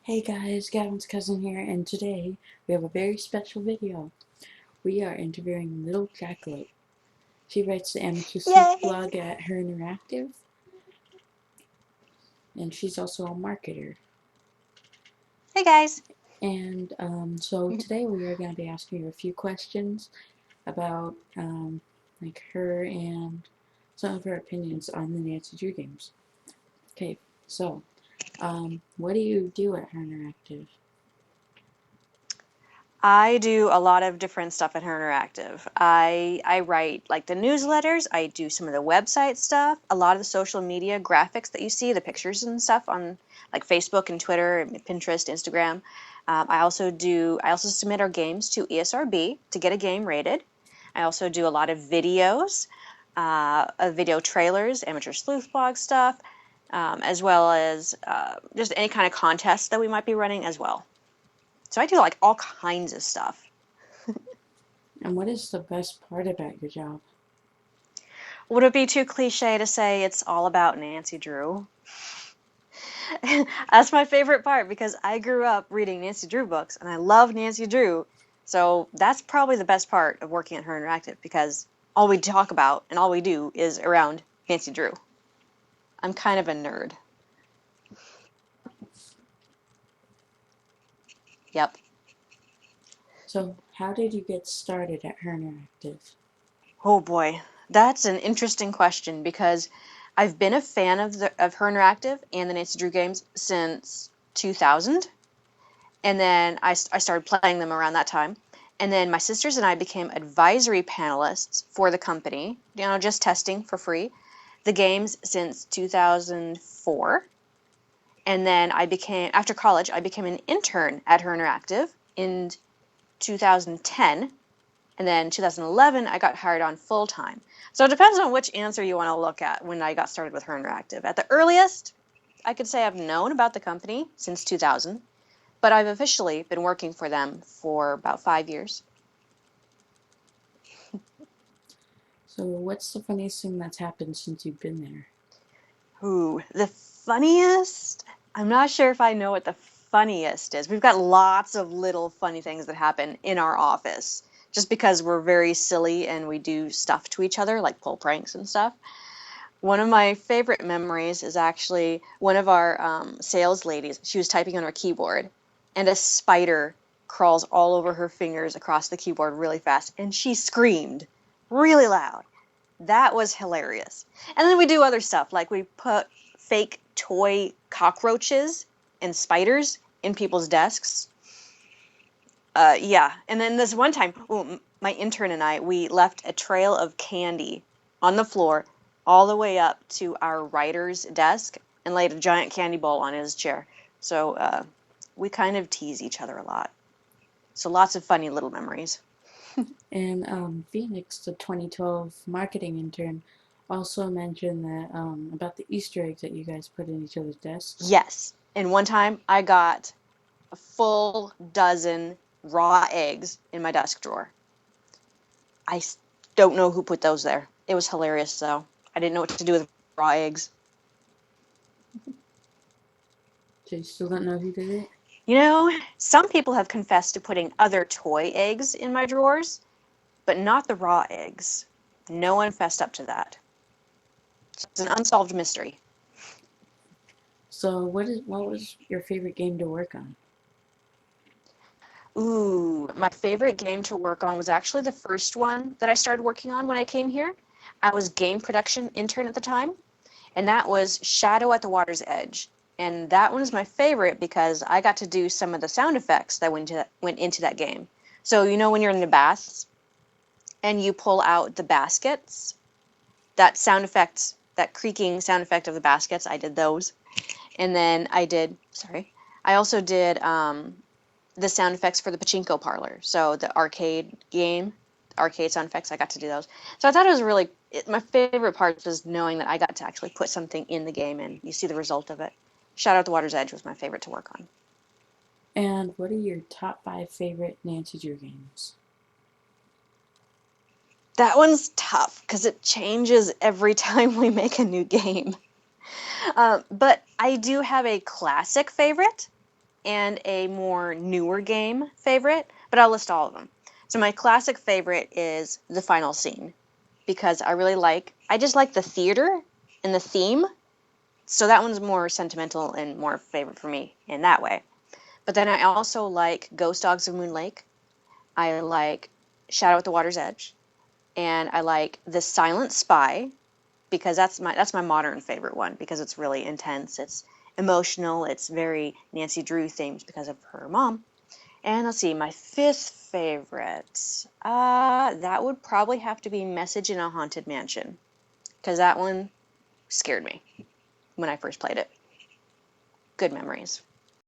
Hey guys, Gavin's cousin here, and today we have a very special video. We are interviewing little Jackalope. She writes the Amateur Sleuth Yay! blog at Her Interactive, and she's also a marketer. Hey guys! And so today we are going to be asking her a few questions about like her and some of her opinions on the Nancy Drew games. Okay, so what do you do at Her Interactive? I do a lot of different stuff at Her Interactive. I write like the newsletters, I do some of the website stuff, a lot of the social media graphics that you see, the pictures and stuff on like Facebook and Twitter, and Pinterest, Instagram. I also submit our games to ESRB to get a game rated. I also do a lot of videos, video trailers, amateur sleuth blog stuff, as well as just any kind of contest that we might be running as well. So I do like all kinds of stuff. And what is the best part about your job? Would it be too cliche to say it's all about Nancy Drew? That's my favorite part because I grew up reading Nancy Drew books and I love Nancy Drew. So that's probably the best part of working at Her Interactive because all we talk about and all we do is around Nancy Drew. I'm kind of a nerd. Yep. So how did you get started at Her Interactive? Oh boy, that's an interesting question because I've been a fan of Her Interactive and the Nancy Drew games since 2000, and then I started playing them around that time. And then my sisters and I became advisory panelists for the company, just testing for free the games since 2004. And then after college, I became an intern at Her Interactive in 2010. And then 2011, I got hired on full time. So it depends on which answer you want to look at when I got started with Her Interactive. At the earliest, I could say I've known about the company since 2000, but I've officially been working for them for about 5 years. So what's the funniest thing that's happened since you've been there? Ooh, the funniest? I'm not sure if I know what the funniest is. We've got lots of little funny things that happen in our office just because we're very silly and we do stuff to each other, like pull pranks and stuff. One of my favorite memories is actually one of our sales ladies. She was typing on her keyboard, and a spider crawls all over her fingers across the keyboard really fast, and she screamed really loud. That was hilarious. And then we do other stuff, like we put fake toy cockroaches and spiders in people's desks. Yeah, and then this one time, my intern and I, we left a trail of candy on the floor all the way up to our writer's desk and laid a giant candy bowl on his chair. So we kind of tease each other a lot. So lots of funny little memories. And Phoenix, the 2012 marketing intern, also mentioned that about the Easter eggs that you guys put in each other's desks. Yes, and one time I got a full dozen raw eggs in my desk drawer. I don't know who put those there. It was hilarious, though. I didn't know what to do with raw eggs. So you still don't know who did it? Some people have confessed to putting other toy eggs in my drawers, but not the raw eggs. No one fessed up to that. So it's an unsolved mystery. So what was your favorite game to work on? Ooh, my favorite game to work on was actually the first one that I started working on when I came here. I was game production intern at the time, and that was Shadow at the Water's Edge. And that one is my favorite because I got to do some of the sound effects that went into that game. So when you're in the baths and you pull out the baskets, that sound effect, that creaking sound effect of the baskets, I did those. And then I also did the sound effects for the pachinko parlor. So the arcade game, arcade sound effects, I got to do those. So I thought it was my favorite part was knowing that I got to actually put something in the game and you see the result of it. Shadow at the Water's Edge was my favorite to work on. And what are your top 5 favorite Nancy Drew games? That one's tough because it changes every time we make a new game. But I do have a classic favorite, and a more newer game favorite, but I'll list all of them. So my classic favorite is The Final Scene because I just like the theater and the theme. So that one's more sentimental and more favorite for me in that way. But then I also like Ghost Dogs of Moon Lake. I like Shadow at the Water's Edge, and I like The Silent Spy because that's my modern favorite one because it's really intense. It's emotional. It's very Nancy Drew themed because of her mom. And let's see, my fifth favorite. That would probably have to be Message in a Haunted Mansion because that one scared me when I first played it. Good memories.